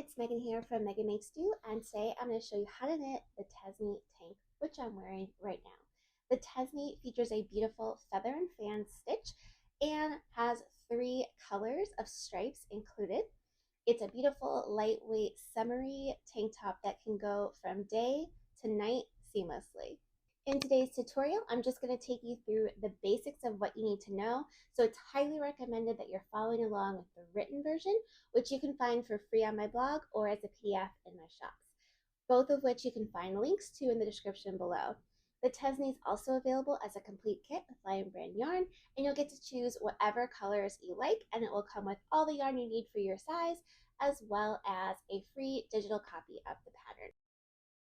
it's Megan here from Meghan Makes Do, and today I'm going to show you how to knit the Tesni Tank, which I'm wearing right now. The Tesni features a beautiful feather and fan stitch and has 3 colors of stripes included. It's a beautiful, lightweight, summery tank top that can go from day to night seamlessly. In today's tutorial, I'm just going to take you through the basics of what you need to know. So it's highly recommended that you're following along with the written version, which you can find for free on my blog or as a PDF in my shops, both of which you can find links to in the description below. The Tesni is also available as a complete kit with Lion Brand yarn, and you'll get to choose whatever colors you like, and it will come with all the yarn you need for your size, as well as a free digital copy of the pattern.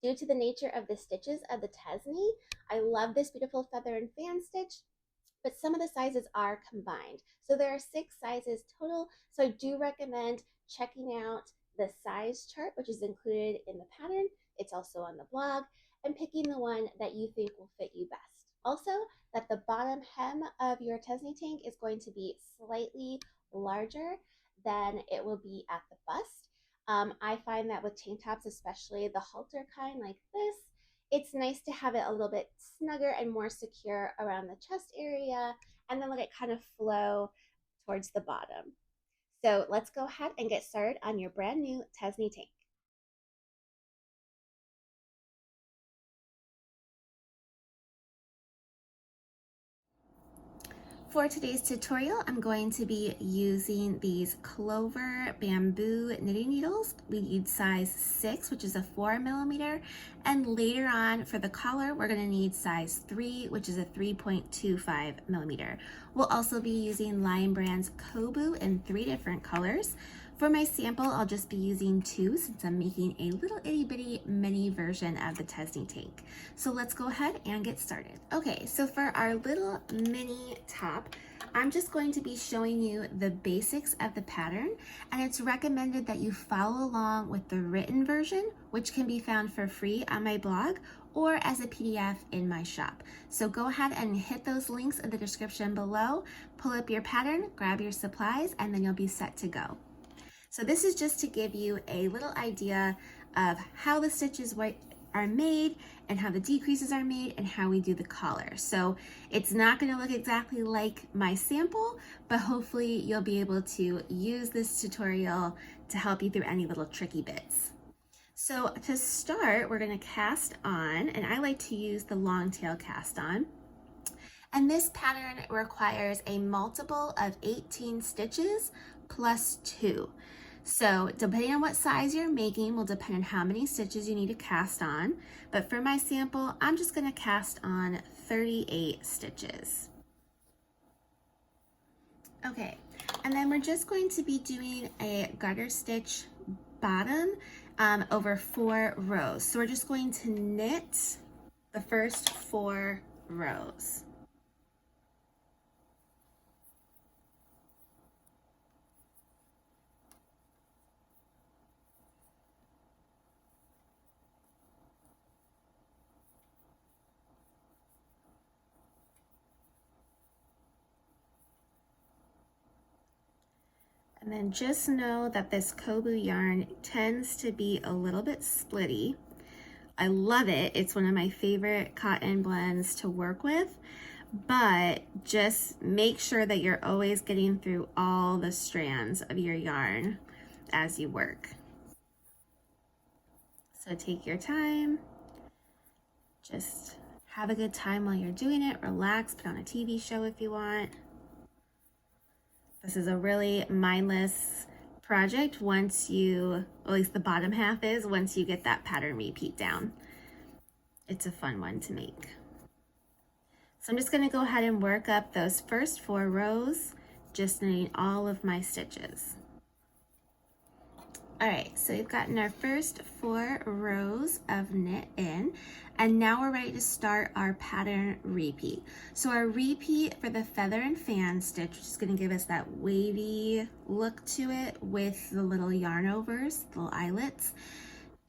Due to the nature of the stitches of the Tesni, I love this beautiful feather and fan stitch, but some of the sizes are combined. So there are 6 sizes total, so I do recommend checking out the size chart, which is included in the pattern. It's also on the blog, and picking the one that you think will fit you best. Also, that the bottom hem of your Tesni tank is going to be slightly larger than it will be at the bust. I find that with tank tops, especially the halter kind like this, it's nice to have it a little bit snugger and more secure around the chest area, and then let it kind of flow towards the bottom. So let's go ahead and get started on your brand new Tesni tank. For today's tutorial, I'm going to be using these Clover Bamboo knitting needles. We need size 6, which is a 4mm, and later on for the collar, we're going to need size 3, which is a 3.25mm. We'll also be using Lion Brand's Coboo in 3 different colors. For my sample, I'll just be using 2 since I'm making a little itty bitty mini version of the Tesni tank. So let's go ahead and get started. Okay, so for our little mini top, I'm just going to be showing you the basics of the pattern, and it's recommended that you follow along with the written version, which can be found for free on my blog or as a PDF in my shop. So go ahead and hit those links in the description below, pull up your pattern, grab your supplies, and then you'll be set to go. So this is just to give you a little idea of how the stitches are made and how the decreases are made and how we do the collar. So it's not going to look exactly like my sample, but hopefully you'll be able to use this tutorial to help you through any little tricky bits. So to start, we're going to cast on, and I like to use the long tail cast on. And this pattern requires a multiple of 18 stitches plus 2. So depending on what size you're making will depend on how many stitches you need to cast on. But for my sample, I'm just going to cast on 38 stitches. Okay, and then we're just going to be doing a garter stitch bottom over 4 rows. So we're just going to knit the first 4 rows. And then just know that this Coboo yarn tends to be a little bit splitty. I love it. It's one of my favorite cotton blends to work with, but just make sure that you're always getting through all the strands of your yarn as you work. So take your time. Just have a good time while you're doing it. Relax, put on a TV show if you want. This is a really mindless project once you, at least the bottom half is, once you get that pattern repeat down. It's a fun one to make. So I'm just going to go ahead and work up those first 4 rows, just knitting all of my stitches. All right, so we've gotten our first 4 rows of knit in, and now we're ready to start our pattern repeat. So our repeat for the feather and fan stitch, which is going to give us that wavy look to it with the little yarn overs, the little eyelets.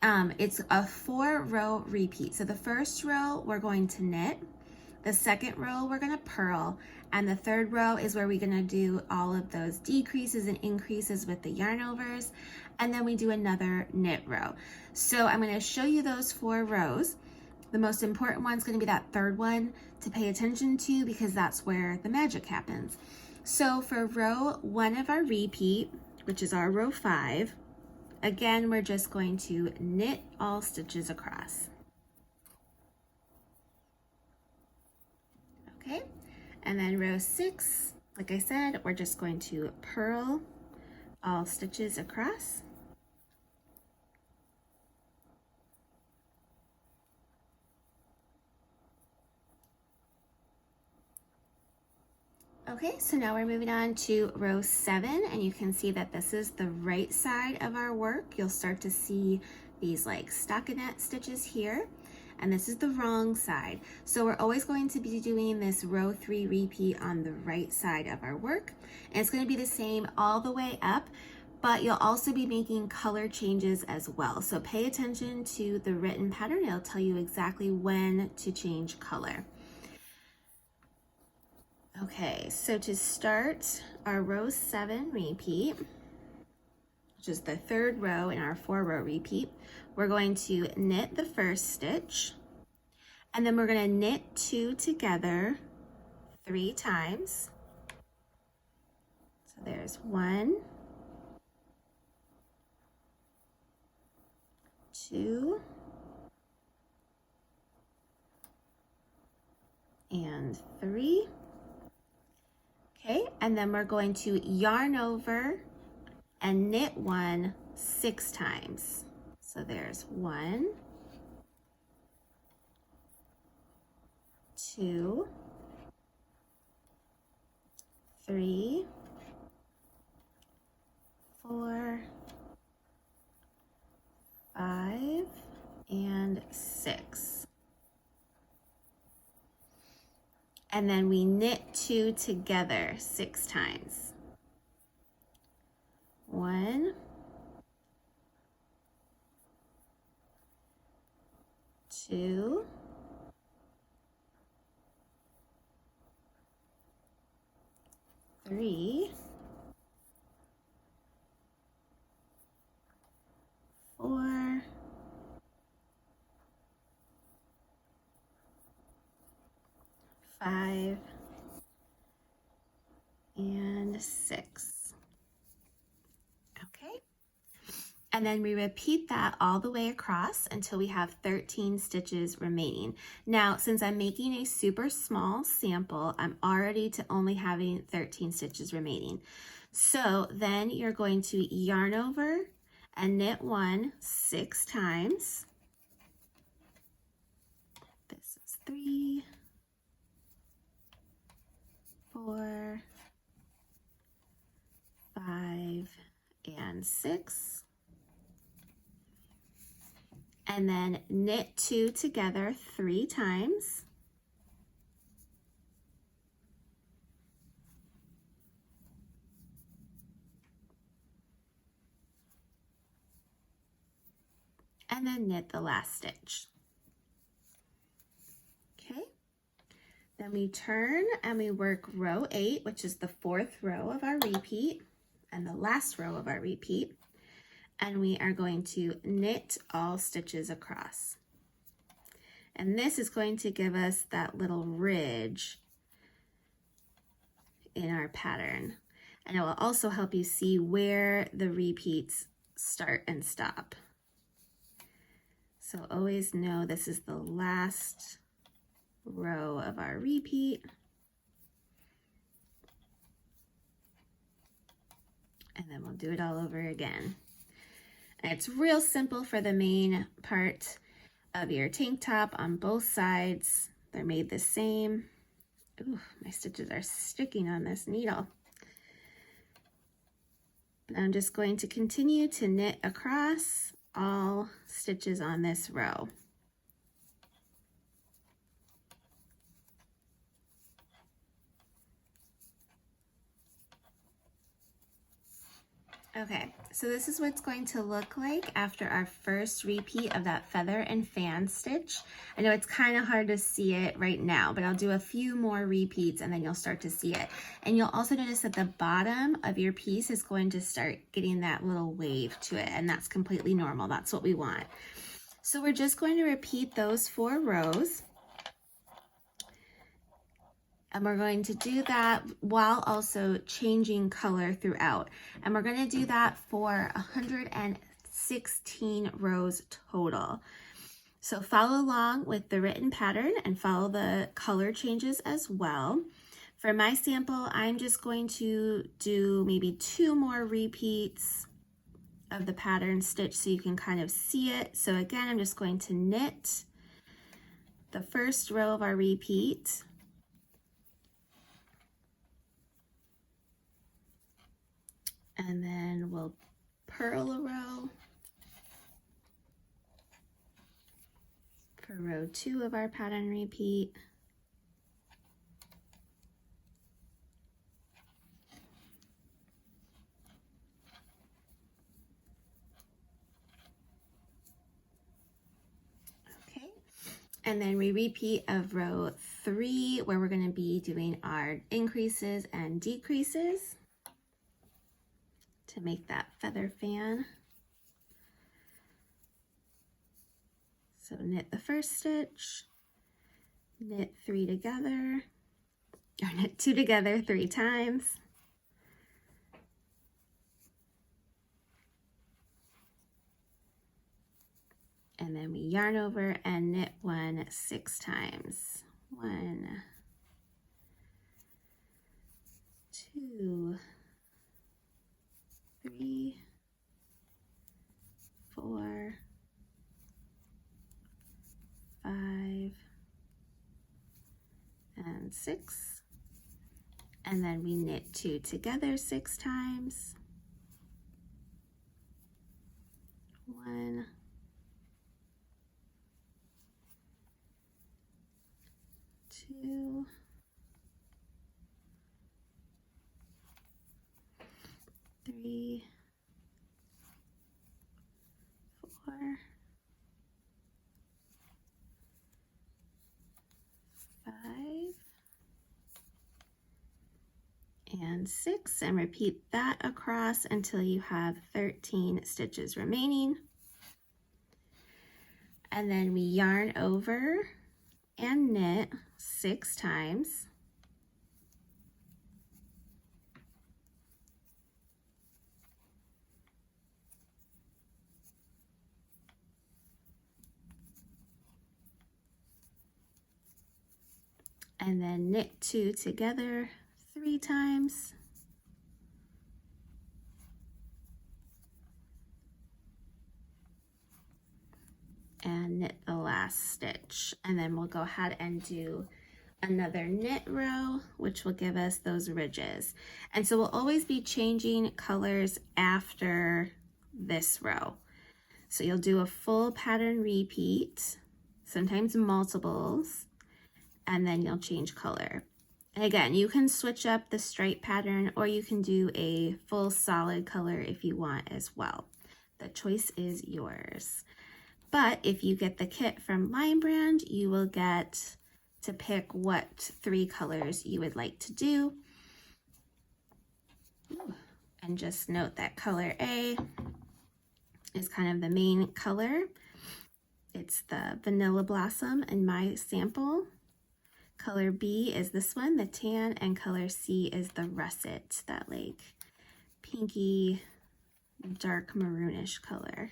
It's a 4-row repeat. So the first row we're going to knit, the second row we're going to purl, and the third row is where we're going to do all of those decreases and increases with the yarn overs. and then we do another knit row. So I'm going to show you those 4 rows. The most important one's going to be that third one to pay attention to because that's where the magic happens. So for row 1 of our repeat, which is our row 5, again, we're just going to knit all stitches across. Okay, and then row 6, like I said, we're just going to purl all stitches across. Okay, so now we're moving on to row 7, and you can see that this is the right side of our work. You'll start to see these like stockinette stitches here, and this is the wrong side. So we're always going to be doing this row 3 repeat on the right side of our work, and it's going to be the same all the way up, but you'll also be making color changes as well. So pay attention to the written pattern. It'll tell you exactly when to change color. Okay, so to start our row 7 repeat, which is the 3rd row in our 4-row repeat, we're going to knit the first stitch, and then we're going to knit 2 together 3 times. So there's 1, 2, and 3. Okay, and then we're going to yarn over and knit 1 6 times. So there's 1, 2, 3, 4, 5, and 6. And then we knit 2 together 6 times. 1, 2, 3, 4, 5, and 6. Okay, and then we repeat that all the way across until we have 13 stitches remaining. Now, since I'm making a super small sample, I'm already to only having 13 stitches remaining. So then you're going to yarn over and knit 1 6 times. This is 3, 4, 5, and 6. And then knit 2 together 3 times. And then knit the last stitch. Okay, then we turn and we work row 8, which is the 4th row of our repeat and the last row of our repeat, and we are going to knit all stitches across. And this is going to give us that little ridge in our pattern, and it will also help you see where the repeats start and stop. So always know this is the last row of our repeat. And then we'll do it all over again. And it's real simple for the main part of your tank top on both sides. They're made the same. Ooh, my stitches are sticking on this needle. And I'm just going to continue to knit across all stitches on this row. Okay, so this is what it's going to look like after our first repeat of that feather and fan stitch. I know it's kind of hard to see it right now, but I'll do a few more repeats and then you'll start to see it. And you'll also notice that the bottom of your piece is going to start getting that little wave to it, and that's completely normal. That's what we want. So we're just going to repeat those 4 rows. And we're going to do that while also changing color throughout. And we're going to do that for 116 rows total. So follow along with the written pattern and follow the color changes as well. For my sample, I'm just going to do maybe 2 more repeats of the pattern stitch so you can kind of see it. So again, I'm just going to knit the first row of our repeat. And then we'll purl a row for row 2 of our pattern repeat. Okay, and then we repeat of row 3 where we're going to be doing our increases and decreases to make that feather fan. So knit the first stitch, knit 3 together, or knit 2 together 3 times. And then we yarn over and knit 1 6 times. 1, 2, 3, 4, 5, and 6. And then we knit 2 together 6 times. 1, 2, 3, 4, 5, and 6, and repeat that across until you have 13 stitches remaining. And then we yarn over and knit 6 times. And then knit 2 together 3 times. And knit the last stitch. And then we'll go ahead and do another knit row, which will give us those ridges. And so we'll always be changing colors after this row. So you'll do a full pattern repeat, sometimes multiples, and then you'll change color. And again, you can switch up the stripe pattern or you can do a full solid color if you want as well. The choice is yours. But if you get the kit from Line Brand, you will get to pick what 3 colors you would like to do. And just note that color A is kind of the main color. It's the Vanilla Blossom in my sample. Color B is this one, the tan, and color C is the Russet, that like pinky, dark maroonish color.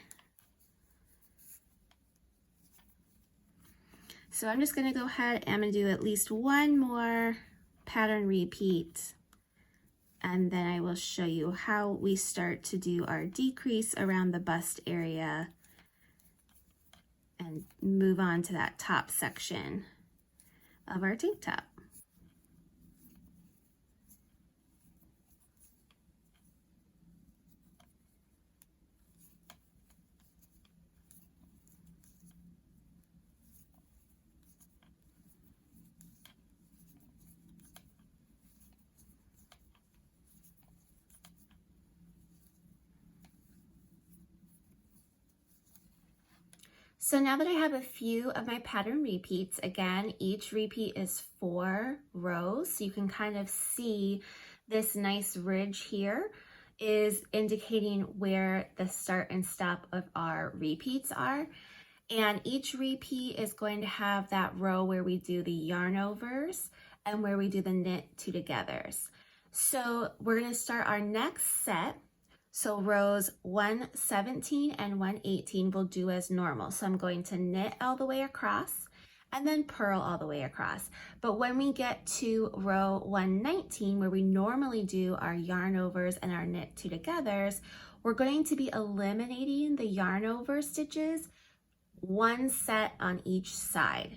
So I'm just going to go ahead and I'm going to do at least 1 more pattern repeat, and then I will show you how we start to do our decrease around the bust area and move on to that top section of our tank top. So now that I have a few of my pattern repeats, again, each repeat is 4 rows. So you can kind of see this nice ridge here is indicating where the start and stop of our repeats are. And each repeat is going to have that row where we do the yarn overs and where we do the knit 2 togethers. So we're going to start our next set. So rows 117 and 118 will do as normal. So I'm going to knit all the way across and then purl all the way across. But when we get to row 119, where we normally do our yarn overs and our knit 2 togethers, we're going to be eliminating the yarn over stitches, 1 set on each side.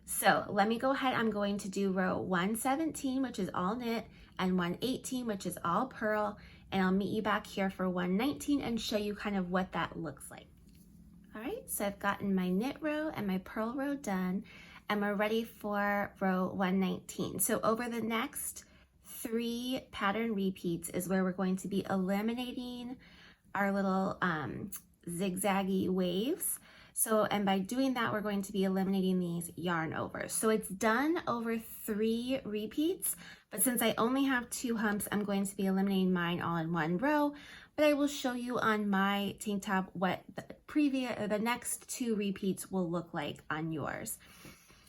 So let me go ahead. I'm going to do row 117, which is all knit, and 118, which is all purl, and I'll meet you back here for 119 and show you kind of what that looks like. All right, so I've gotten my knit row and my purl row done, and we're ready for row 119. So over the next 3 pattern repeats is where we're going to be eliminating our little zigzaggy waves. So, and by doing that, we're going to be eliminating these yarn overs. So it's done over 3 repeats, but since I only have 2 humps, I'm going to be eliminating mine all in 1 row, but I will show you on my tank top what the next 2 repeats will look like on yours.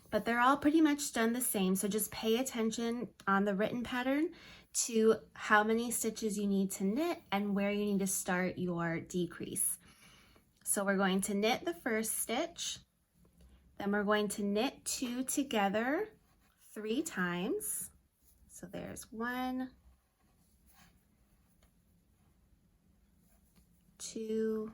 But they're all pretty much done the same, so just pay attention on the written pattern to how many stitches you need to knit and where you need to start your decrease. So we're going to knit the first stitch, then we're going to knit 2 together 3 times. So there's 1, 2,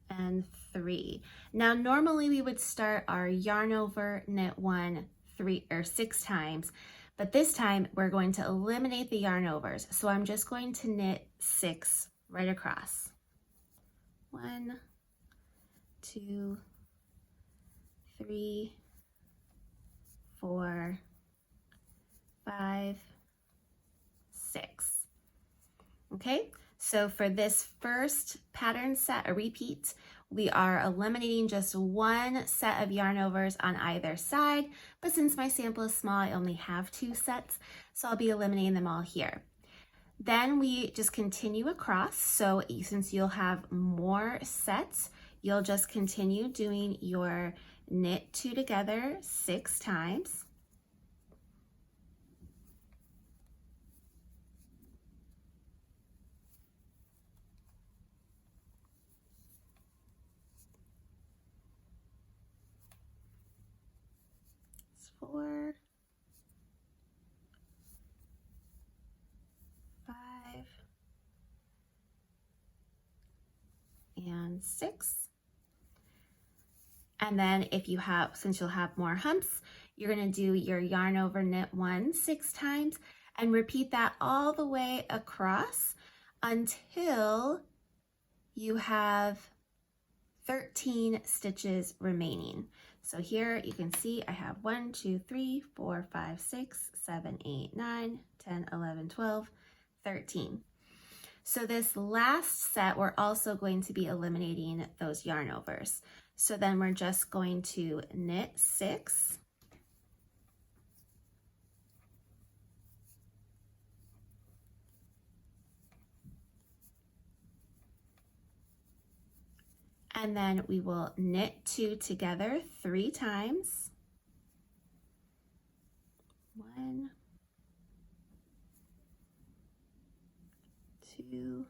and 3. Now normally we would start our yarn over, knit 1, 3 or 6 times, but this time we're going to eliminate the yarn overs. So I'm just going to knit 6 right across. 1, 2, 3, 4, 5, 6. Okay, so for this first pattern set, a repeat, we are eliminating just 1 set of yarn overs on either side, but since my sample is small, I only have 2 sets, so I'll be eliminating them all here. Then we just continue across, so since you'll have more sets, you'll just continue doing your knit 2 together 6 times. It's 4, 5, and 6. And then if you have, since you'll have more humps, you're going to do your yarn over, knit 1 6 times and repeat that all the way across until you have 13 stitches remaining. So here you can see I have 1, 2, 3, 4, 5, 6, 7, 8, 9, 10, 11, 12, 13. So this last set, we're also going to be eliminating those yarn overs. So then we're just going to knit 6. And then we will knit 2 together 3 times. 1, 2,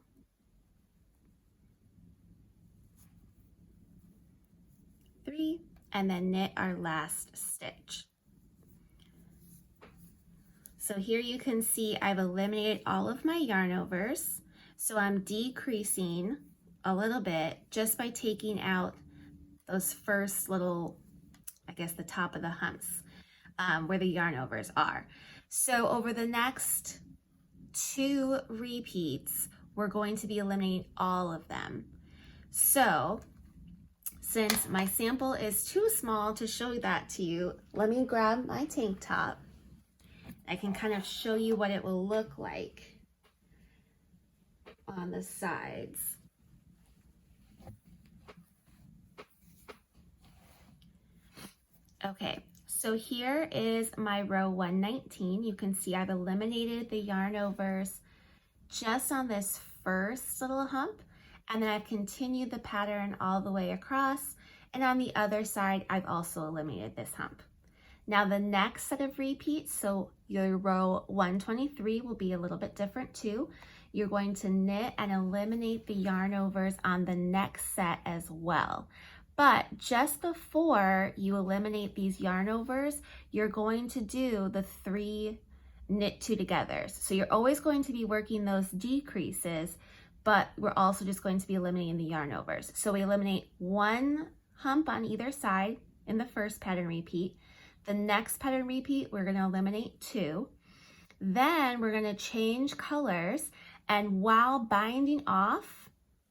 3, and then knit our last stitch. So here you can see I've eliminated all of my yarn overs. So I'm decreasing a little bit just by taking out those first little, I guess the top of the humps where the yarn overs are. So over the next 2 repeats, we're going to be eliminating all of them. So since my sample is too small to show that to you, let me grab my tank top. I can kind of show you what it will look like on the sides. Okay, so here is my row 119. You can see I've eliminated the yarn overs just on this first little hump, and then I've continued the pattern all the way across, and on the other side I've also eliminated this hump. Now the next set of repeats, so your row 123 will be a little bit different too. You're going to knit and eliminate the yarn overs on the next set as well. But just before you eliminate these yarn overs, you're going to do the 3 knit 2 togethers. So you're always going to be working those decreases, but we're also just going to be eliminating the yarn overs. So we eliminate 1 hump on either side in the first pattern repeat. The next pattern repeat, we're going to eliminate 2. Then we're going to change colors, and while binding off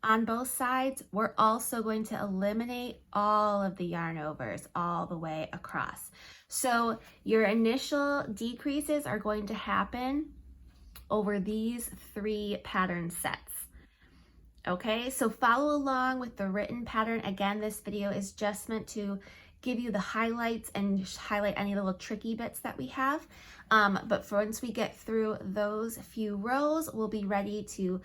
on both sides, we're also going to eliminate all of the yarn overs all the way across. So your initial decreases are going to happen over these 3 pattern sets. Okay, so follow along with the written pattern. Again, this video is just meant to give you the highlights and highlight any little tricky bits that we have. But for once we get through those few rows, we'll be ready to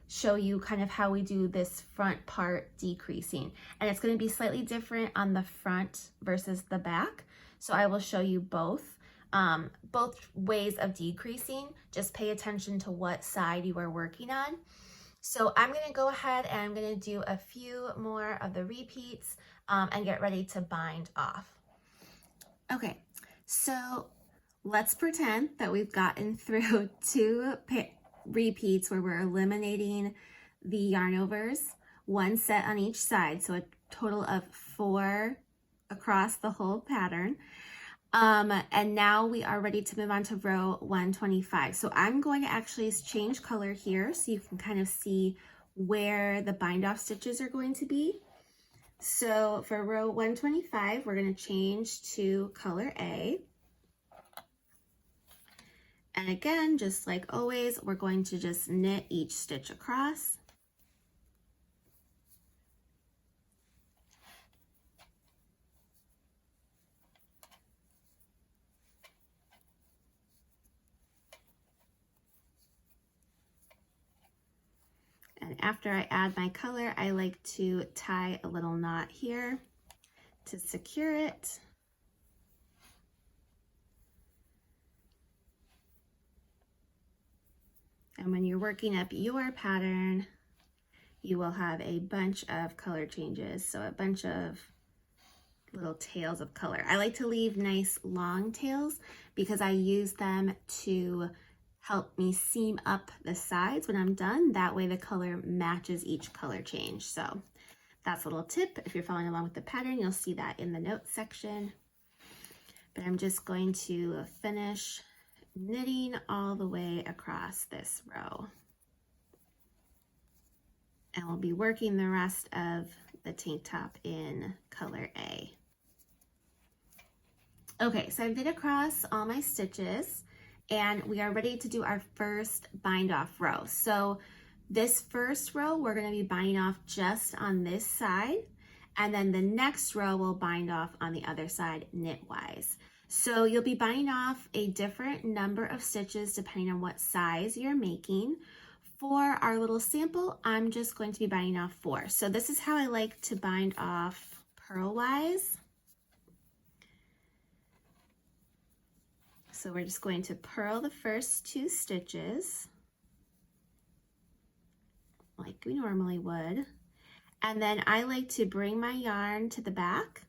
show you kind of how we do this front part decreasing. And it's going to be slightly different on the front versus the back. So I will show you both ways of decreasing. Just pay attention to what side you are working on. So I'm going to go ahead and I'm going to do a few more of the repeats and get ready to bind off. Okay, so let's pretend that we've gotten through 2 repeats where we're eliminating the yarn overs, 1 set on each side, so a total of 4 across the whole pattern. And now we are ready to move on to row 125. So I'm going to actually change color here so you can kind of see where the bind off stitches are going to be. So for row 125, we're going to change to color A. And again, just like always, we're going to just knit each stitch across. And after I add my color, I like to tie a little knot here to secure it. And when you're working up your pattern, you will have a bunch of color changes. So a bunch of little tails of color. I like to leave nice long tails because I use them to help me seam up the sides when I'm done. That way the color matches each color change. So that's a little tip. If you're following along with the pattern, you'll see that in the notes section. But I'm just going to finish knitting all the way across this row. And we'll be working the rest of the tank top in color A. Okay, so I've knit across all my stitches and we are ready to do our first bind off row. So this first row, we're going to be binding off just on this side, and then the next row will bind off on the other side knitwise. So you'll be binding off a different number of stitches depending on what size you're making. For our little sample, I'm just going to be binding off 4. So this is how I like to bind off purlwise. So we're just going to purl the first 2 stitches like we normally would. And then I like to bring my yarn to the back.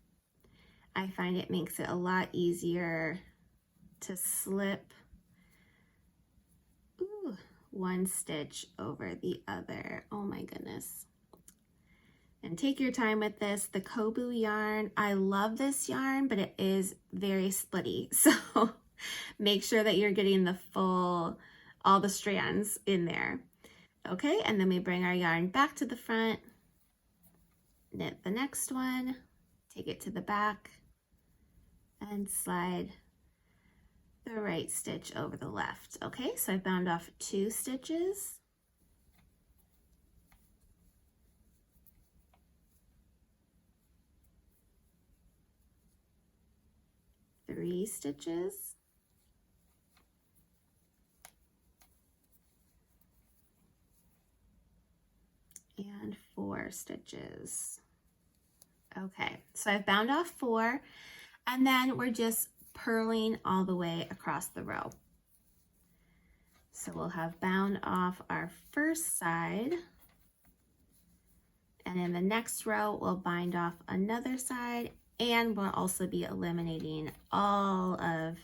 I find it makes it a lot easier to slip one stitch over the other. Oh my goodness. And take your time with this. The Coboo yarn, I love this yarn, but it is very splitty. So make sure that you're getting the full, all the strands in there. Okay, and then we bring our yarn back to the front, knit the next one, take it to the back, and slide the right stitch over the left. Okay, so I've bound off 2 stitches. 3 stitches. And 4 stitches. Okay, so I've bound off 4, and then we're just purling all the way across the row. So we'll have bound off our first side, and in the next row we'll bind off another side, and we'll also be eliminating all of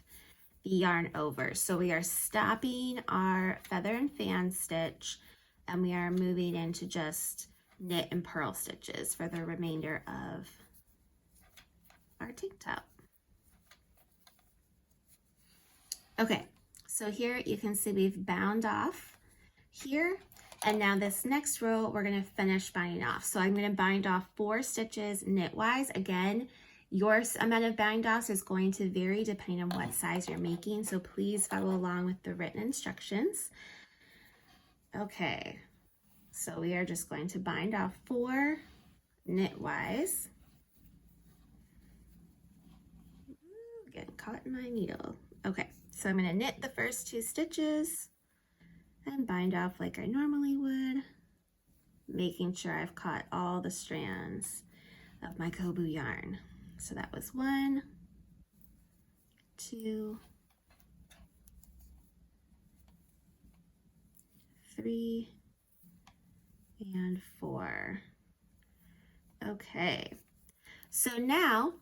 the yarn over. So we are stopping our feather and fan stitch, and we are moving into just knit and purl stitches for the remainder of our tank top. Okay, so here you can see we've bound off here, and now this next row we're going to finish binding off. So I'm going to bind off 4 stitches knitwise. Again, your amount of bind offs is going to vary depending on what size you're making, so please follow along with the written instructions. Okay, so we are just going to bind off 4 knitwise. Getting caught in my needle. Okay, so I'm going to knit the first 2 stitches and bind off like I normally would, making sure I've caught all the strands of my Coboo yarn. So that was 1, 2, 3, and 4. Okay, so now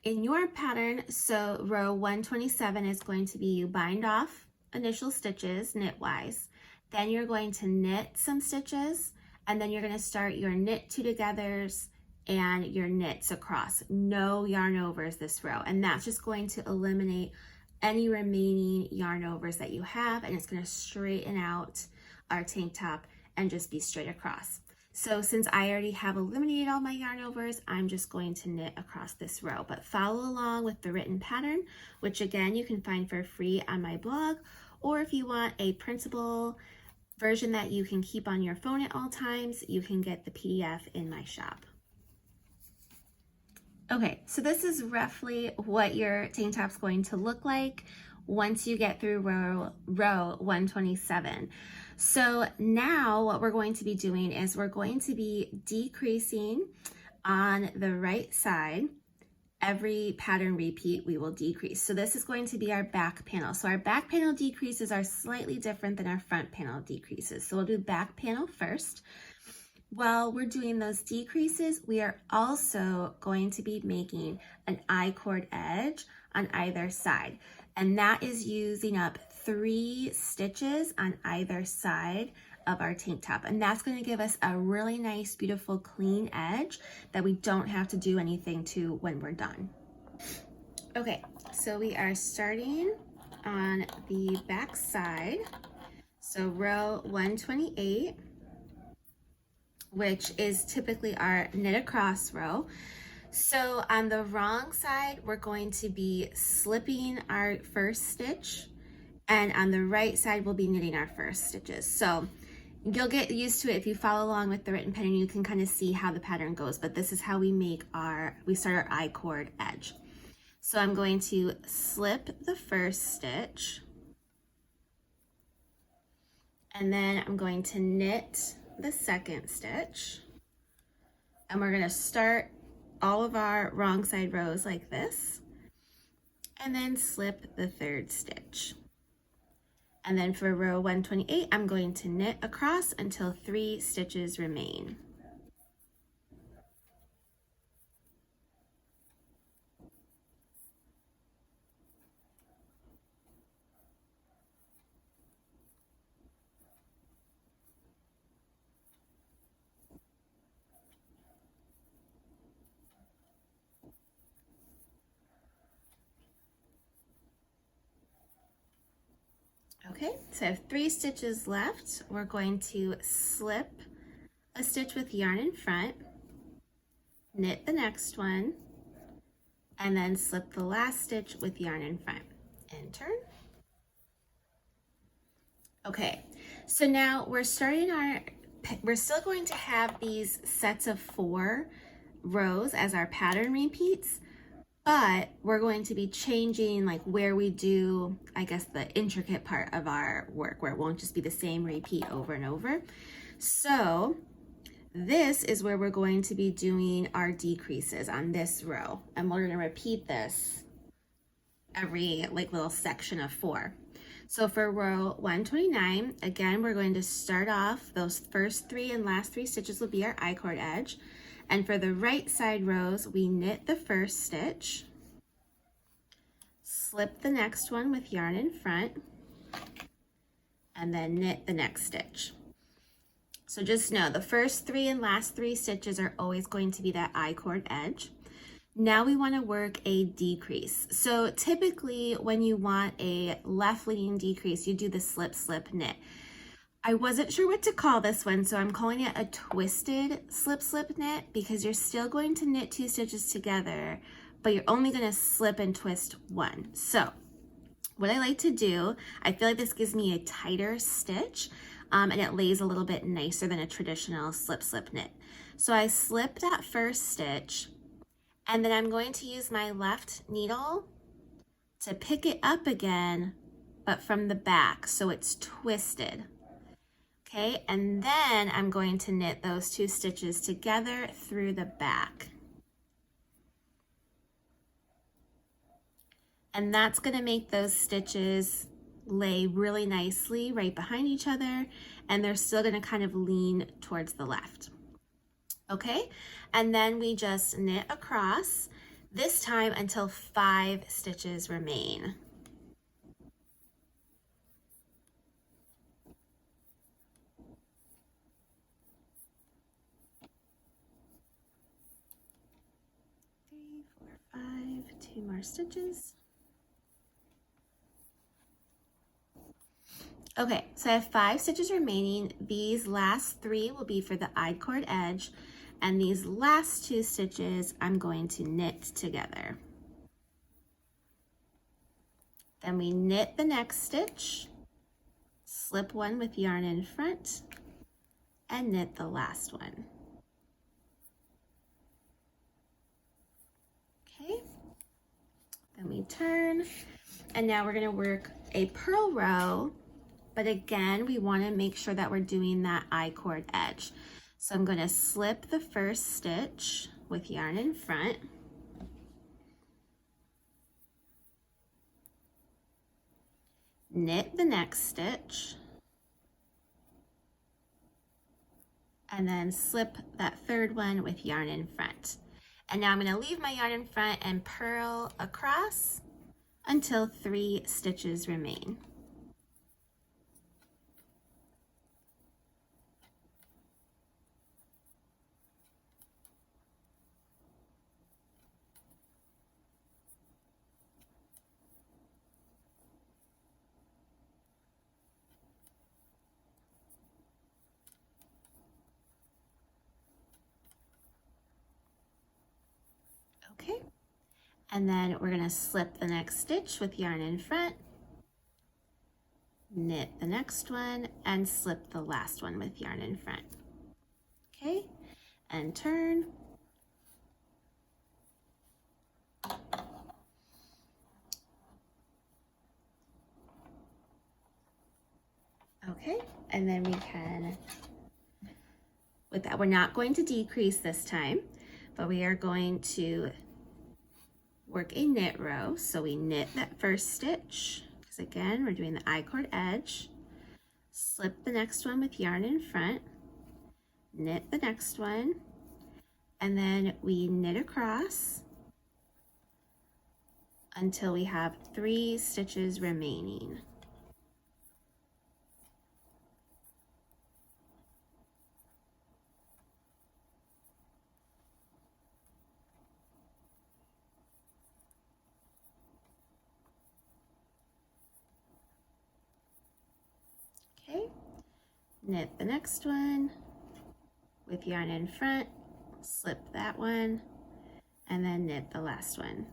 in your pattern, so row 127 is going to be you bind off initial stitches knitwise, then you're going to knit some stitches, and then you're going to start your knit 2 togethers and your knits across. No yarn overs this row, and that's just going to eliminate any remaining yarn overs that you have, and it's going to straighten out our tank top and just be straight across. So since I already have eliminated all my yarn overs, I'm just going to knit across this row, but follow along with the written pattern, which again you can find for free on my blog, or if you want a printable version that you can keep on your phone at all times, you can get the PDF in my shop. Okay, so this is roughly what your tank top's going to look like once you get through row 127. So now what we're going to be doing is we're going to be decreasing on the right side. Every pattern repeat we will decrease. So this is going to be our back panel. So our back panel decreases are slightly different than our front panel decreases. So we'll do back panel first. While we're doing those decreases, we are also going to be making an I-cord edge on either side. And that is using up 3 stitches on either side of our tank top. And that's going to give us a really nice, beautiful, clean edge that we don't have to do anything to when we're done. Okay, so we are starting on the back side. So row 128. Which is typically our knit across row. So on the wrong side, we're going to be slipping our first stitch, and on the right side, we'll be knitting our first stitches. So you'll get used to it if you follow along with the written pattern. You can kind of see how the pattern goes, but this is how we start our I-cord edge. So I'm going to slip the first stitch, and then I'm going to knit the second stitch, and we're going to start all of our wrong side rows like this, and then slip the third stitch. And then for row 128, I'm going to knit across until 3 stitches remain. Okay, so I have 3 stitches left. We're going to slip a stitch with yarn in front, knit the next one, and then slip the last stitch with yarn in front and turn. Okay, so now we're still going to have these sets of 4 rows as our pattern repeats, but we're going to be changing like where we do, I guess, the intricate part of our work, where it won't just be the same repeat over and over. So this is where we're going to be doing our decreases on this row, and we're going to repeat this every like little section of 4. So for row 129, again, we're going to start off, those first 3 and last 3 stitches will be our I-cord edge. And for the right side rows, we knit the first stitch, slip the next one with yarn in front, and then knit the next stitch. So just know the first 3 and last 3 stitches are always going to be that I-cord edge. Now we want to work a decrease. So typically when you want a left leaning decrease, you do the slip, slip, knit. I wasn't sure what to call this one, so I'm calling it a twisted slip, slip, knit, because you're still going to knit 2 stitches together, but you're only going to slip and twist 1. So what I like to do, I feel like this gives me a tighter stitch, and it lays a little bit nicer than a traditional slip, slip, knit. So I slip that first stitch, and then I'm going to use my left needle to pick it up again, but from the back, so it's twisted. Okay, and then I'm going to knit those 2 stitches together through the back. And that's going to make those stitches lay really nicely right behind each other, and they're still going to kind of lean towards the left. Okay, and then we just knit across, this time until 5 stitches remain. Three, 4, 5, 2 more stitches. Okay, so I have 5 stitches remaining. These last 3 will be for the I-cord edge, and these last 2 stitches I'm going to knit together. Then we knit the next stitch, slip one with yarn in front, and knit the last one. Okay, then we turn, and now we're going to work a purl row. But again, we want to make sure that we're doing that I-cord edge. So I'm going to slip the first stitch with yarn in front, knit the next stitch, and then slip that third one with yarn in front. And now I'm going to leave my yarn in front and purl across until 3 stitches remain. Okay, and then we're going to slip the next stitch with yarn in front, knit the next one, and slip the last one with yarn in front. Okay, and turn. Okay, and then we can, with that, we're not going to decrease this time, but we are going to work a knit row. So we knit that first stitch, because again, we're doing the I-cord edge, slip the next one with yarn in front, knit the next one, and then we knit across until we have 3 stitches remaining. Okay, knit the next one with yarn in front, slip that one, and then knit the last one.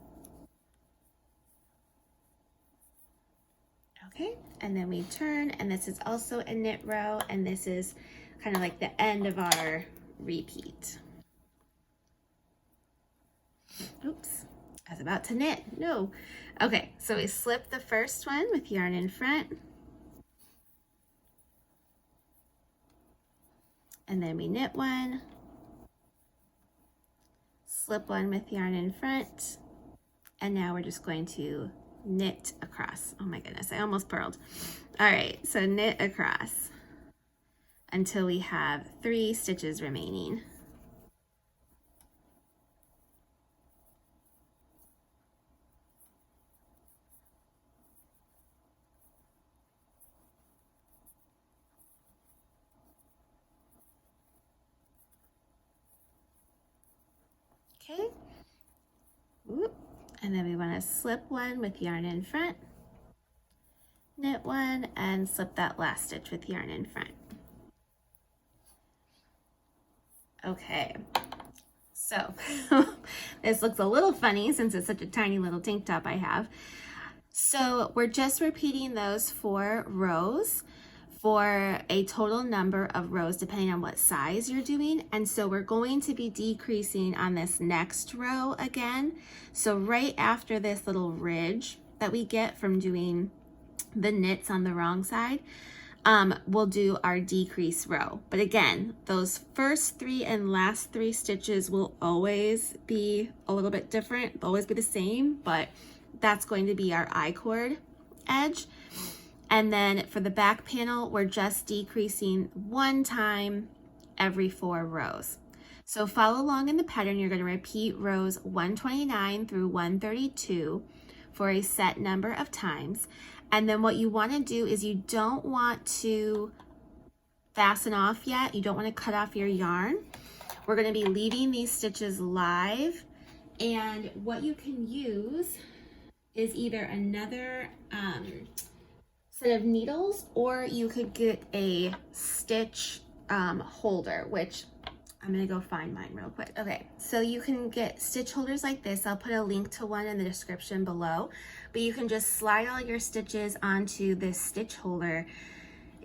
Okay, and then we turn, and this is also a knit row, and this is kind of like the end of our repeat. Oops. I was about to knit. No. Okay, so we slip the first one with yarn in front. And then we knit one. Slip one with yarn in front. And now we're just going to knit across. Oh my goodness, I almost purled. All right, so knit across until we have 3 stitches remaining. Okay. Whoop. And then we want to slip one with yarn in front, knit one, and slip that last stitch with yarn in front. Okay, so this looks a little funny since it's such a tiny little tank top I have. So we're just repeating those 4 rows for a total number of rows depending on what size you're doing. And so we're going to be decreasing on this next row again. So right after this little ridge that we get from doing the knits on the wrong side, we'll do our decrease row. But again, those first 3 and last 3 stitches will always be a little bit different, they'll always be the same, but that's going to be our I-cord edge. And then for the back panel, we're just decreasing 1 time every 4 rows. So follow along in the pattern. You're going to repeat rows 129 through 132 for a set number of times. And then what you want to do is you don't want to fasten off yet. You don't want to cut off your yarn. We're going to be leaving these stitches live. And what you can use is either another set of needles, or you could get a stitch holder, which I'm gonna go find mine real quick. Okay, so you can get stitch holders like this. I'll put a link to one in the description below, but you can just slide all your stitches onto this stitch holder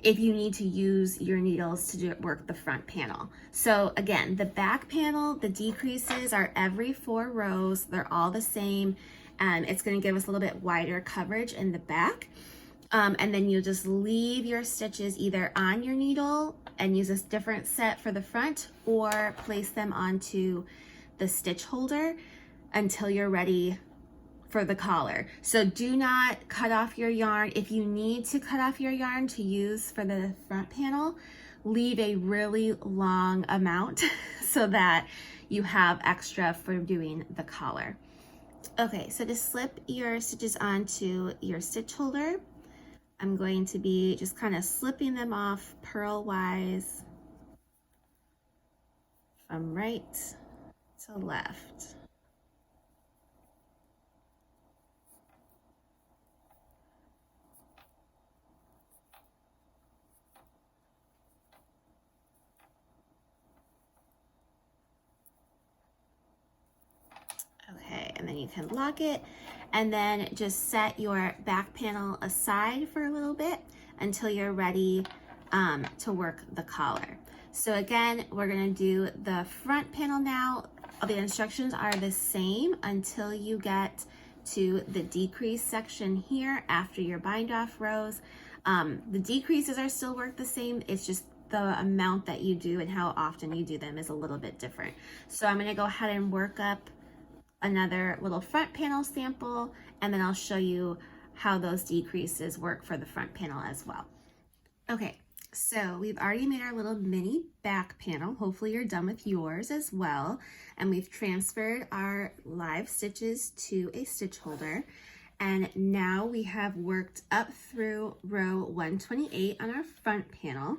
if you need to use your needles to work the front panel. So again, the back panel, the decreases are every 4 rows. They're all the same, and it's gonna give us a little bit wider coverage in the back. And then you'll just leave your stitches either on your needle and use a different set for the front, or place them onto the stitch holder until you're ready for the collar. So do not cut off your yarn. If you need to cut off your yarn to use for the front panel, leave a really long amount so that you have extra for doing the collar. Okay, so to slip your stitches onto your stitch holder, I'm going to be just kind of slipping them off purl-wise from right to left. Okay, and then you can lock it, and then just set your back panel aside for a little bit until you're ready to work the collar. So again, we're gonna do the front panel now. The instructions are the same until you get to the decrease section here after your bind off rows. The decreases are still worked the same, it's just the amount that you do and how often you do them is a little bit different. So I'm gonna go ahead and work up another little front panel sample, and then I'll show you how those decreases work for the front panel as well. Okay, so we've already made our little mini back panel. Hopefully you're done with yours as well. And we've transferred our live stitches to a stitch holder. And now we have worked up through row 128 on our front panel.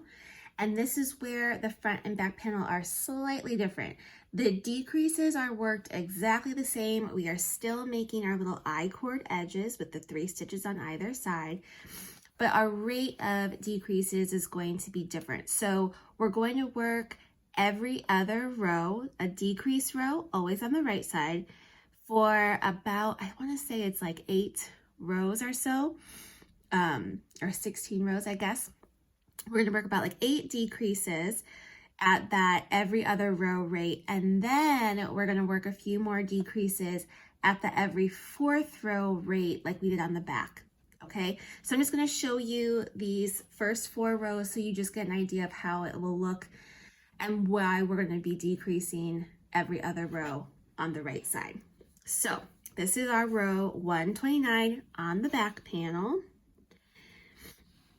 And this is where the front and back panel are slightly different. The decreases are worked exactly the same. We are still making our little I-cord edges with the 3 stitches on either side, but our rate of decreases is going to be different. So we're going to work every other row, a decrease row, always on the right side, for about, I want to say it's like 8 rows or so, or 16 rows, I guess. We're going to work about like 8 decreases at that every other row rate, and then we're going to work a few more decreases at the every 4th row rate like we did on the back. Okay, so I'm just going to show you these first 4 rows so you just get an idea of how it will look and why we're going to be decreasing every other row on the right side. So this is our row 129 on the back panel.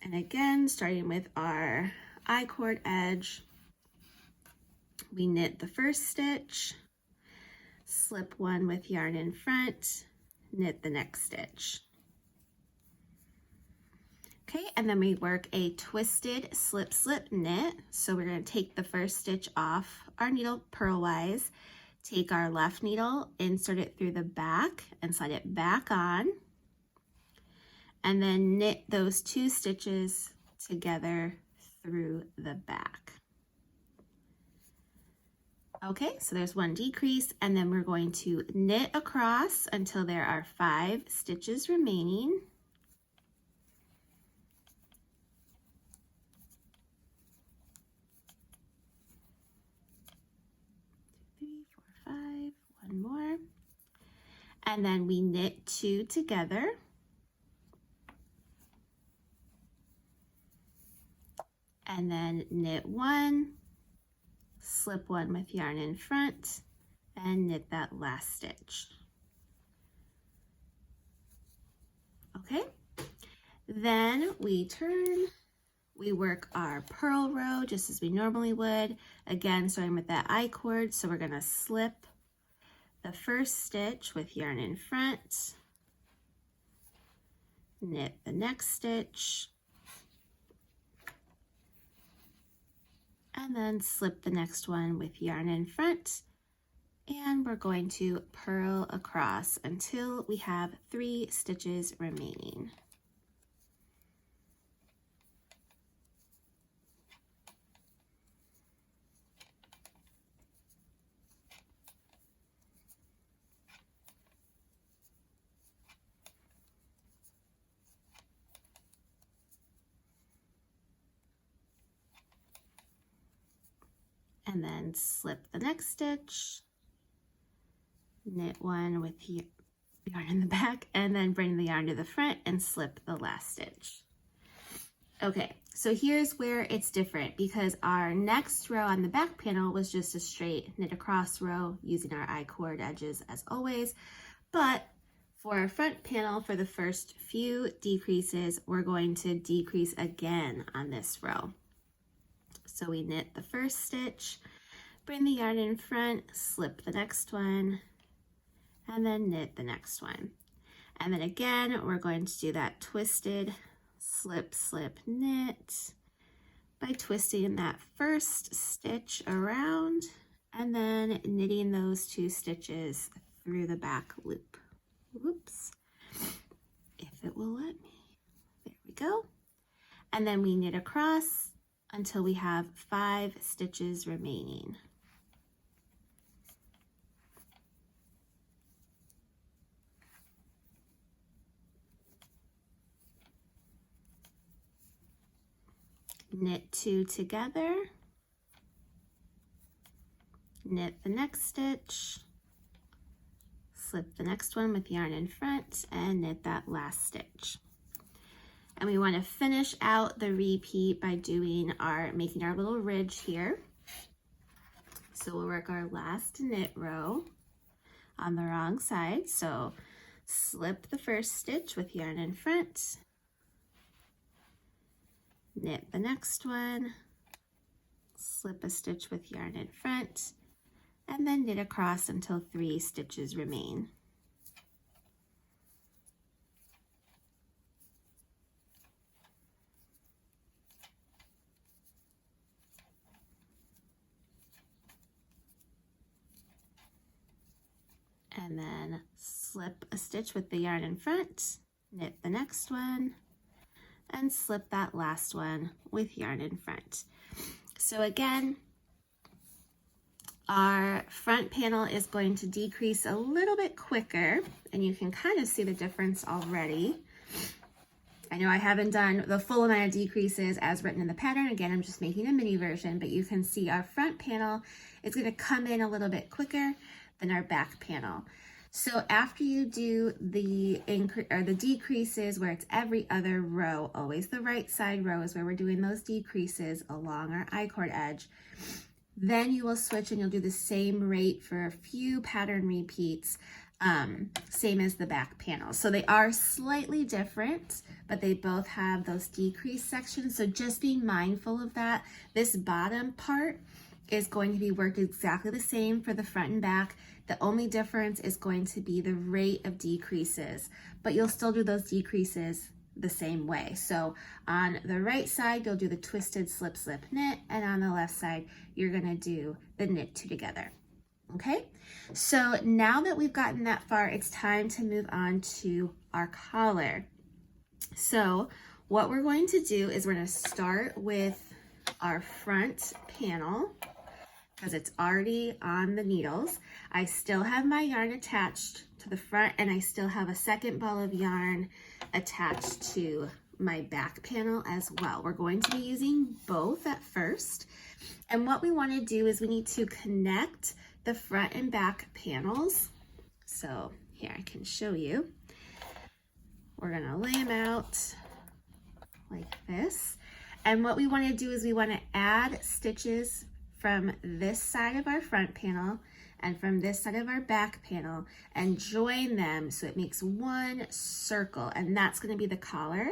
And again, starting with our I-cord edge, we knit the first stitch, slip one with yarn in front, knit the next stitch. Okay, and then we work a twisted slip slip knit. So we're going to take the first stitch off our needle purlwise, take our left needle, insert it through the back and slide it back on, and then knit those 2 stitches together through the back. Okay, so there's 1 decrease, and then we're going to knit across until there are 5 stitches remaining. 3, 4, 5, 1 more. And then we knit 2 together. And then knit 1, slip 1 with yarn in front, and knit that last stitch. Okay, then we turn, we work our purl row just as we normally would, again starting with that I-cord. So we're going to slip the first stitch with yarn in front, knit the next stitch, and then slip the next one with yarn in front, and we're going to purl across until we have 3 stitches remaining. And then slip the next stitch, knit 1 with yarn in the back, and then bring the yarn to the front and slip the last stitch. Okay, so here's where it's different because our next row on the back panel was just a straight knit across row using our I-cord edges as always, but for our front panel, for the first few decreases, we're going to decrease again on this row. So we knit the first stitch, bring the yarn in front, slip the next one, and then knit the next one. And then again, we're going to do that twisted slip, slip, knit by twisting that first stitch around and then knitting those 2 stitches through the back loop. Whoops, if it will let me. There we go. And then we knit across until we have 5 stitches remaining. Knit 2 together, knit the next stitch, slip the next one with yarn in front, and knit that last stitch. And we want to finish out the repeat by making our little ridge here. So we'll work our last knit row on the wrong side. So slip the first stitch with yarn in front, knit the next one, slip a stitch with yarn in front, and then knit across until 3 stitches remain. And then slip a stitch with the yarn in front, knit the next one, and slip that last one with yarn in front. So again, our front panel is going to decrease a little bit quicker, and you can kind of see the difference already. I know I haven't done the full amount of decreases as written in the pattern. Again, I'm just making a mini version, but you can see our front panel is going to come in a little bit quicker than our back panel. So after you do the decreases where it's every other row, always the right side row is where we're doing those decreases along our I-cord edge. Then you will switch and you'll do the same rate for a few pattern repeats, same as the back panel. So they are slightly different, but they both have those decrease sections. So just being mindful of that. This bottom part is going to be worked exactly the same for the front and back. The only difference is going to be the rate of decreases, but you'll still do those decreases the same way. So on the right side, you'll do the twisted slip, slip, knit, and on the left side, you're gonna do the knit two together. Okay, so now that we've gotten that far, it's time to move on to our collar. So what we're going to do is we're gonna start with our front panel because it's already on the needles. I still have my yarn attached to the front and I still have a second ball of yarn attached to my back panel as well. We're going to be using both at first. And what we want to do is we need to connect the front and back panels. So here I can show you. We're going to lay them out like this. And what we want to do is we want to add stitches from this side of our front panel and from this side of our back panel and join them so it makes one circle, and that's going to be the collar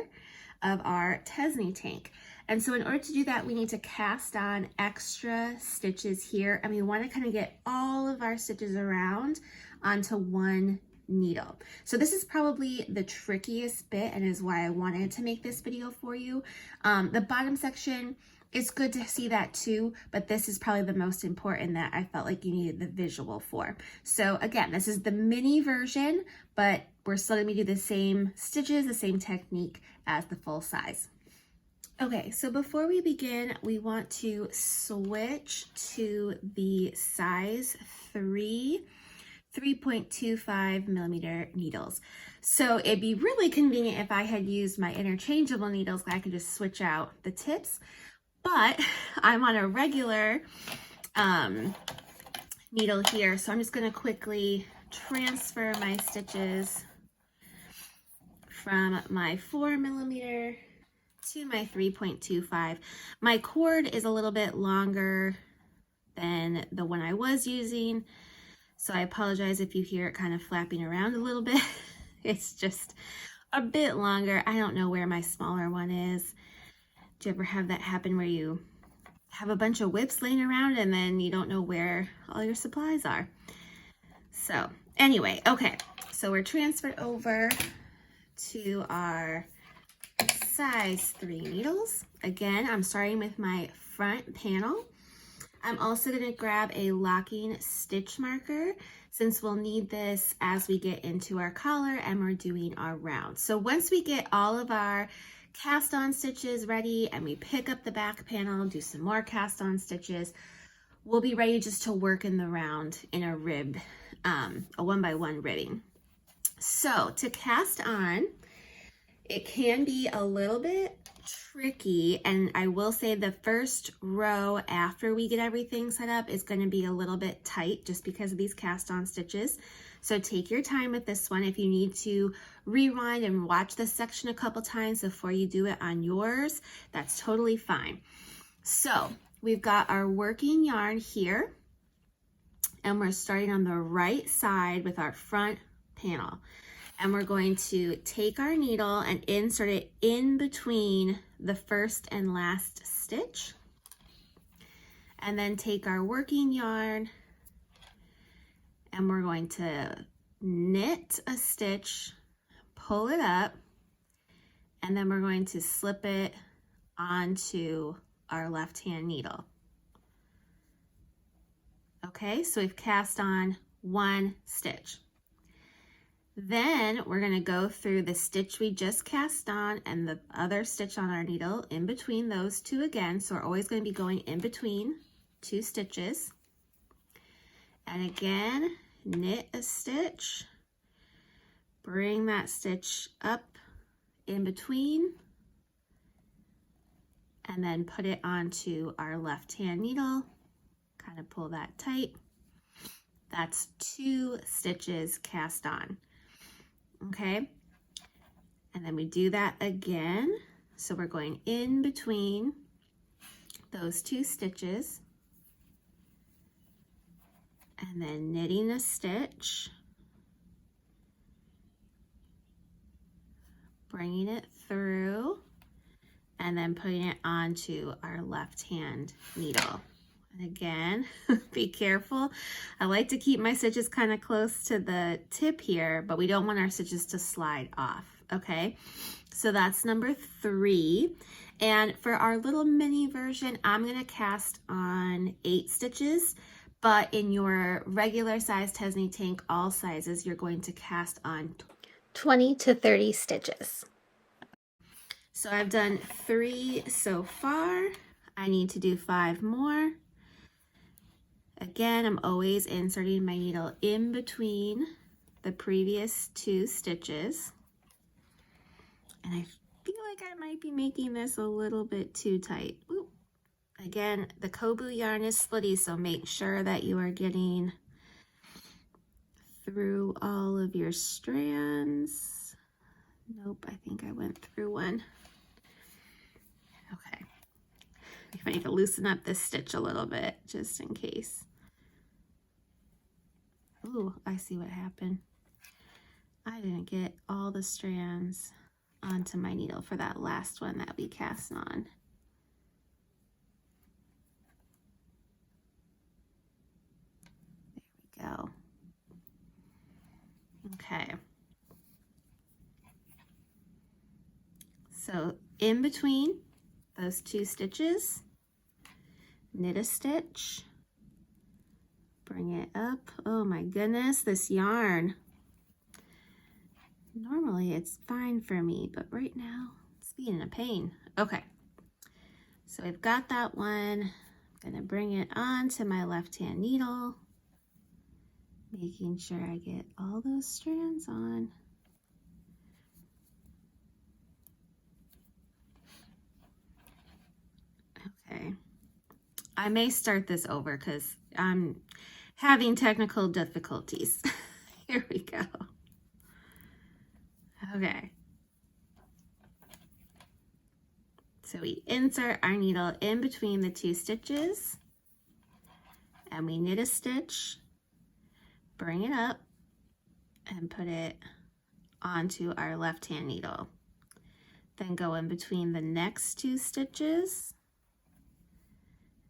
of our Tesni tank. And so in order to do that, we need to cast on extra stitches here, and we want to kind of get all of our stitches around onto one needle. So this is probably the trickiest bit and is why I wanted to make this video for you. The bottom section, it's good to see that too, but this is probably the most important that I felt like you needed the visual for. So again, this is the mini version, but we're still gonna do the same stitches, the same technique as the full size. Okay, so before we begin, we want to switch to the size 3.25 millimeter needles. So it'd be really convenient if I had used my interchangeable needles, I could just switch out the tips. But I'm on a regular needle here, so I'm just going to quickly transfer my stitches from my 4 millimeter to my 3.25. My cord is a little bit longer than the one I was using, so I apologize if you hear it kind of flapping around a little bit. It's just a bit longer. I don't know where my smaller one is. Do you ever have that happen where you have a bunch of whips laying around and then you don't know where all your supplies are? So anyway, okay, so we're transferred over to our size 3 needles. Again, I'm starting with my front panel. I'm also going to grab a locking stitch marker since we'll need this as we get into our collar and we're doing our round. So once we get all of our cast on stitches ready and we pick up the back panel, do some more cast on stitches, we'll be ready just to work in the round in a rib, a 1x1 ribbing. So to cast on, it can be a little bit tricky, and I will say the first row after we get everything set up is going to be a little bit tight just because of these cast on stitches. So take your time with this one. If you need to rewind and watch this section a couple times before you do it on yours, that's totally fine. So we've got our working yarn here, and we're starting on the right side with our front panel. And we're going to take our needle and insert it in between the first and last stitch. And then take our working yarn and we're going to knit a stitch, pull it up, and then we're going to slip it onto our left-hand needle. Okay, so we've cast on one stitch. Then we're going to go through the stitch we just cast on and the other stitch on our needle in between those two again. So we're always going to be going in between two stitches. And again, knit a stitch, bring that stitch up in between, and then put it onto our left-hand needle. Kind of pull that tight. That's 2 stitches cast on, okay? And then we do that again. So we're going in between those 2 stitches and then knitting a stitch, bringing it through, and then putting it onto our left hand needle. And again, be careful. I like to keep my stitches kind of close to the tip here, but we don't want our stitches to slide off, okay? So that's number 3. And for our little mini version, I'm gonna cast on 8 stitches, but in your regular size Tesni Tank, all sizes, you're going to cast on 20 to 30 stitches. So I've done 3 so far. I need to do 5 more. Again, I'm always inserting my needle in between the previous 2 stitches. And I feel like I might be making this a little bit too tight. Ooh. Again, the Coboo yarn is splitty, so make sure that you are getting through all of your strands. Nope, I think I went through one. Okay. I need to loosen up this stitch a little bit, just in case. Ooh, I see what happened. I didn't get all the strands onto my needle for that last one that we cast on. There we go. Okay. So in between those 2 stitches, knit a stitch, bring it up. Oh my goodness, this yarn. Normally it's fine for me, but right now it's being a pain. Okay, so I've got that one. I'm gonna bring it onto my left hand needle, making sure I get all those strands on. Okay, I may start this over because I'm having technical difficulties. Here we go. Okay. So we insert our needle in between the 2 stitches and we knit a stitch, bring it up and put it onto our left hand needle. Then go in between the next 2 stitches,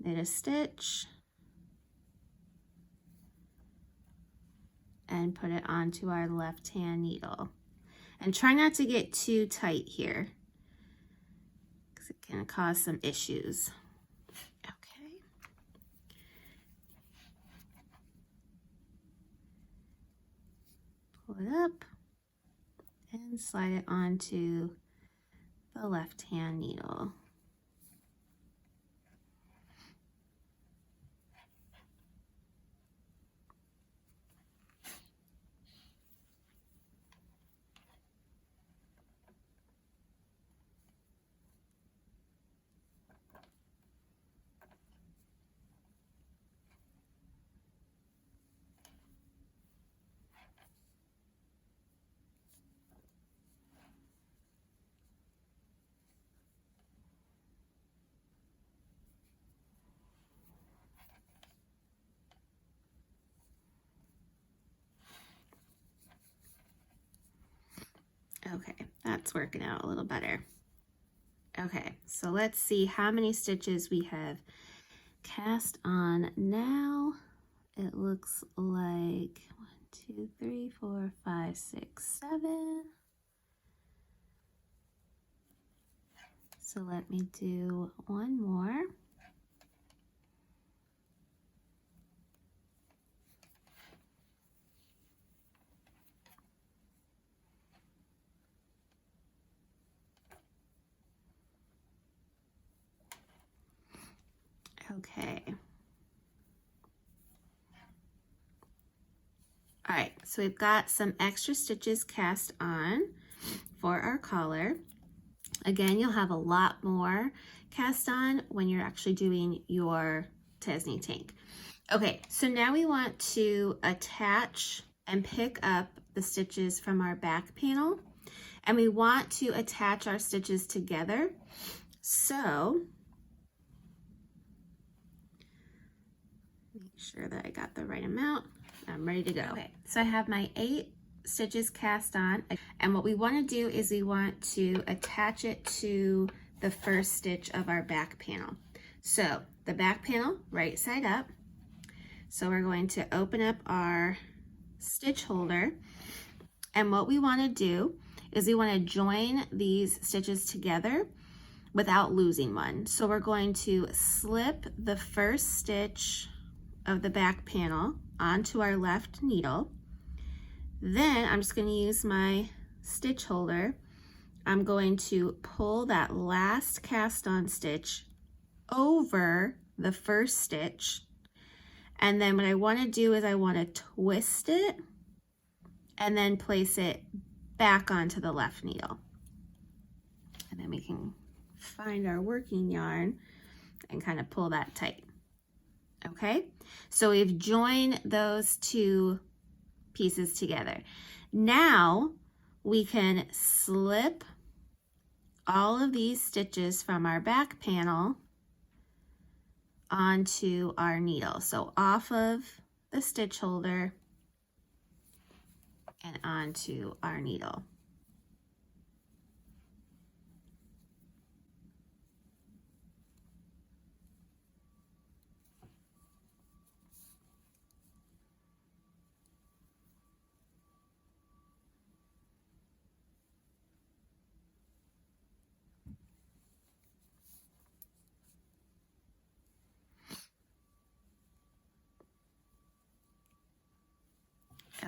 knit a stitch, and put it onto our left hand needle. And try not to get too tight here, because it can cause some issues. Okay. Pull it up and slide it onto the left hand needle. Okay, that's working out a little better. Okay, so let's see how many stitches we have cast on now. It looks like 1, 2, 3, 4, 5, 6, 7. So let me do one more. Okay. All right, so we've got some extra stitches cast on for our collar. Again, you'll have a lot more cast on when you're actually doing your Tesni Tank. Okay, so now we want to attach and pick up the stitches from our back panel, and we want to attach our stitches together. So make sure that I got the right amount. I'm ready to go. Okay, so I have my 8 stitches cast on, and what we want to do is we want to attach it to the first stitch of our back panel. So the back panel, right side up. So we're going to open up our stitch holder, and what we want to do is we want to join these stitches together without losing one. So we're going to slip the first stitch of the back panel onto our left needle. Then I'm just going to use my stitch holder. I'm going to pull that last cast on stitch over the first stitch, and then what I want to do is I want to twist it and then place it back onto the left needle, and then we can find our working yarn and kind of pull that tight. Okay, so we've joined those 2 pieces together. Now we can slip all of these stitches from our back panel onto our needle. So off of the stitch holder and onto our needle.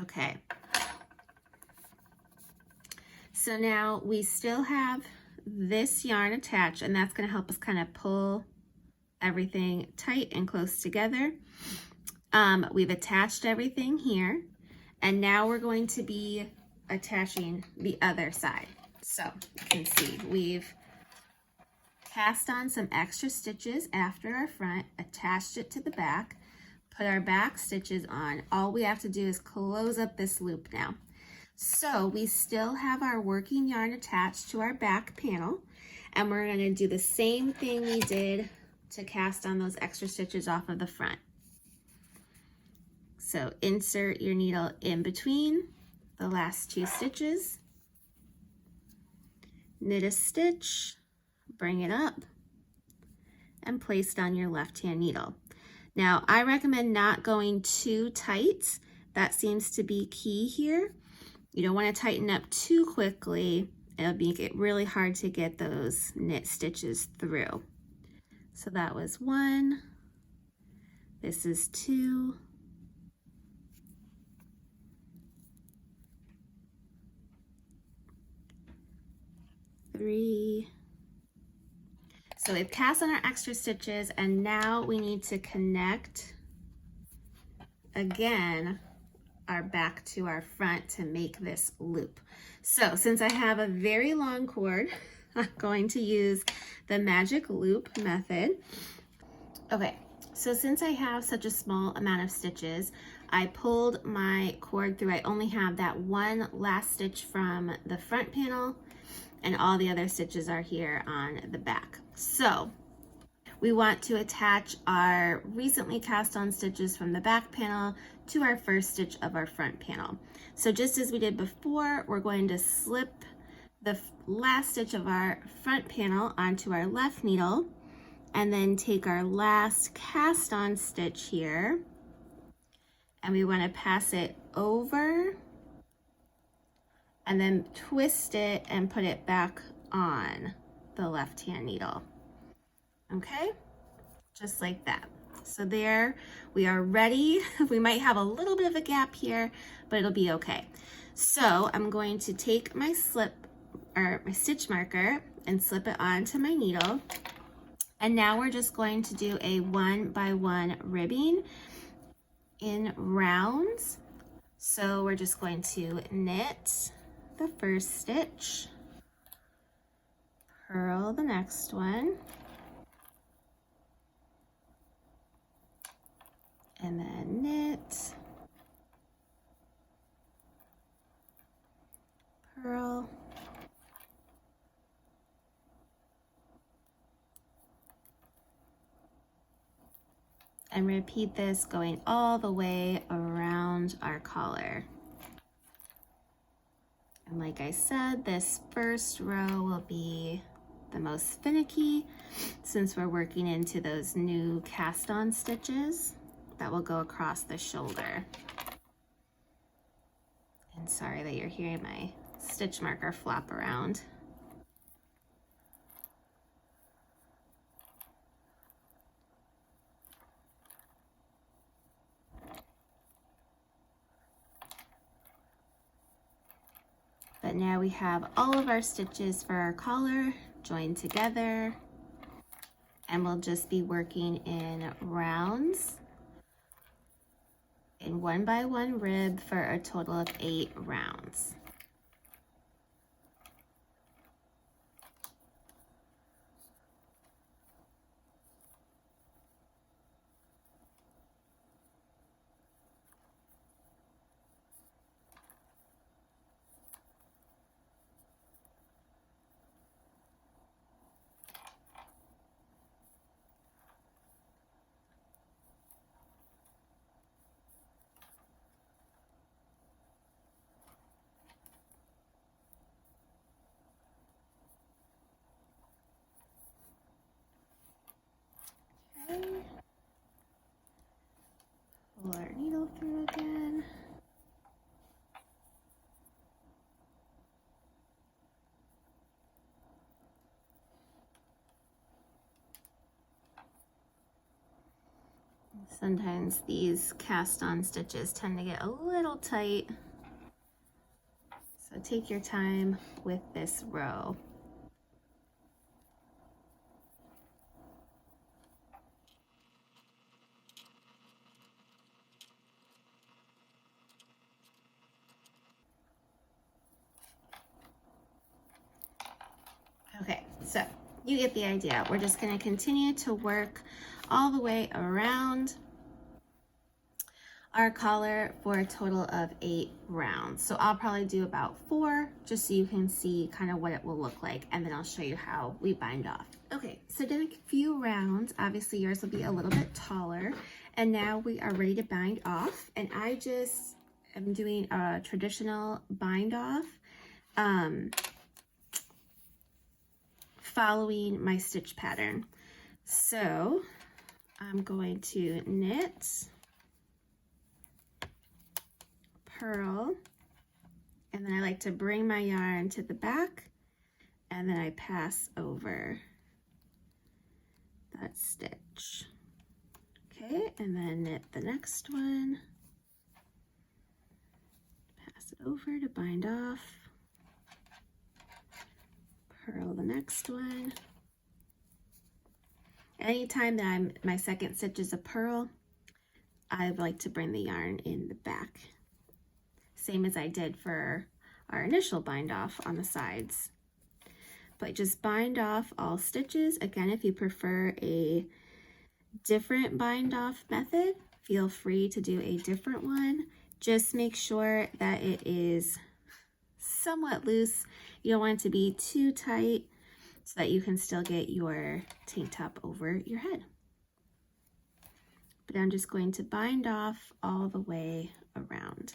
Okay, so now we still have this yarn attached, and that's going to help us kind of pull everything tight and close together. We've attached everything here, and now we're going to be attaching the other side. So you can see we've cast on some extra stitches after our front, attached it to the back, put our back stitches on. All we have to do is close up this loop now. So we still have our working yarn attached to our back panel, and we're going to do the same thing we did to cast on those extra stitches off of the front. So insert your needle in between the last 2 stitches, knit a stitch, bring it up, and place it on your left-hand needle. Now, I recommend not going too tight. That seems to be key here. You don't want to tighten up too quickly. It'll make it really hard to get those knit stitches through. So that was 1. This is 2. 3. So we've cast on our extra stitches, and now we need to connect again our back to our front to make this loop. So since I have a very long cord, I'm going to use the magic loop method. Okay, so since I have such a small amount of stitches, I pulled my cord through. I only have that one last stitch from the front panel, and all the other stitches are here on the back. So we want to attach our recently cast on stitches from the back panel to our first stitch of our front panel. So just as we did before, we're going to slip the last stitch of our front panel onto our left needle, and then take our last cast on stitch here, and we want to pass it over and then twist it and put it back on the left-hand needle. Okay, just like that. So there we are ready. We might have a little bit of a gap here, but it'll be okay. So I'm going to take my my stitch marker and slip it onto my needle. And now we're just going to do a 1-by-1 ribbing in rounds. So we're just going to knit the first stitch, purl the next one, And repeat this going all the way around our collar. And like I said, this first row will be the most finicky since we're working into those new cast-on stitches that will go across the shoulder. And sorry that you're hearing my stitch marker flop around. But now we have all of our stitches for our collar joined together, and we'll just be working in rounds in 1 by 1 rib for a total of 8 rounds. Pull our needle through again. Sometimes these cast-on stitches tend to get a little tight, so take your time with this row. Okay, so you get the idea. We're just going to continue to work all the way around our collar for a total of 8 rounds. So I'll probably do about 4 just so you can see kind of what it will look like, and then I'll show you how we bind off. Okay, so did a few rounds. Obviously yours will be a little bit taller, and now we are ready to bind off. And I just am doing a traditional bind off, following my stitch pattern. So I'm going to knit, purl, and then I like to bring my yarn to the back, and then I pass over that stitch. Okay, and then knit the next one, pass it over to bind off, purl the next one. Anytime that my second stitch is a purl, I like to bring the yarn in the back, same as I did for our initial bind off on the sides. But just bind off all stitches. Again, if you prefer a different bind off method, feel free to do a different one. Just make sure that it is somewhat loose. You don't want it to be too tight so that you can still get your tank top over your head. But I'm just going to bind off all the way around.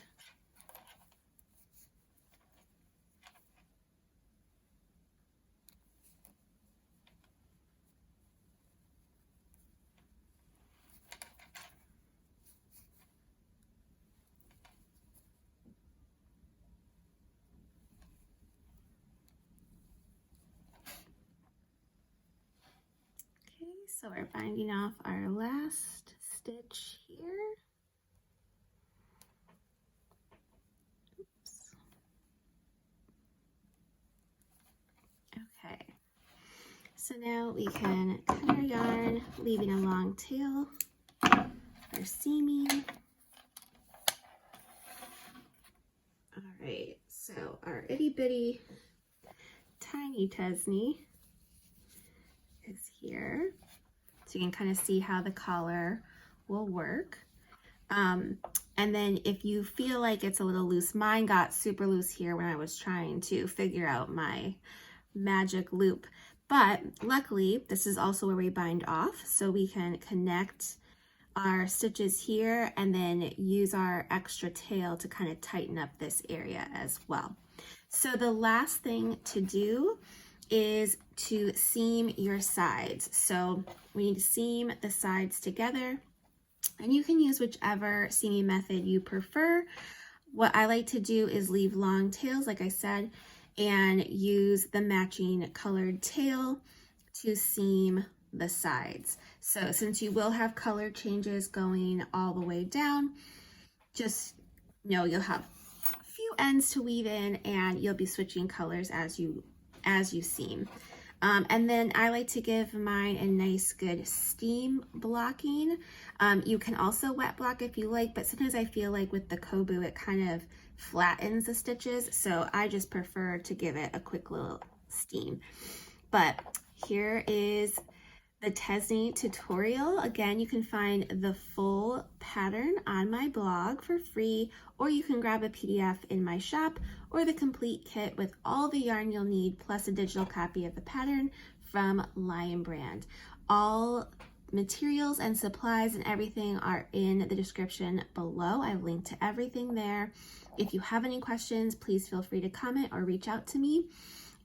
So we're binding off our last stitch here. Oops. Okay, so now we can cut our yarn, leaving a long tail, our seaming. All right, so our itty bitty tiny Tesni is here. So you can kind of see how the collar will work. And then if you feel like it's a little loose, mine got super loose here when I was trying to figure out my magic loop. But luckily, this is also where we bind off, so we can connect our stitches here and then use our extra tail to kind of tighten up this area as well. So the last thing to do is to seam your sides. So we need to seam the sides together, and you can use whichever seaming method you prefer. What I like to do is leave long tails, like I said, and use the matching colored tail to seam the sides. So since you will have color changes going all the way down, just know you'll have a few ends to weave in, and you'll be switching colors as you seam. And then I like to give mine a nice good steam blocking. You can also wet block if you like, but sometimes I feel like with the Coboo it kind of flattens the stitches, so I just prefer to give it a quick little steam. But here is the Tesni tutorial. Again, you can find the full pattern on my blog for free, or you can grab a PDF in my shop, or the complete kit with all the yarn you'll need plus a digital copy of the pattern from Lion Brand. All materials and supplies and everything are in the description below. I've linked to everything there. If you have any questions, please feel free to comment or reach out to me.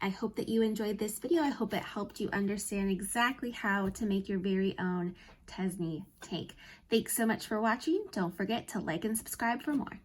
I hope that you enjoyed this video. I hope it helped you understand exactly how to make your very own Tesni tank. Thanks so much for watching. Don't forget to like and subscribe for more.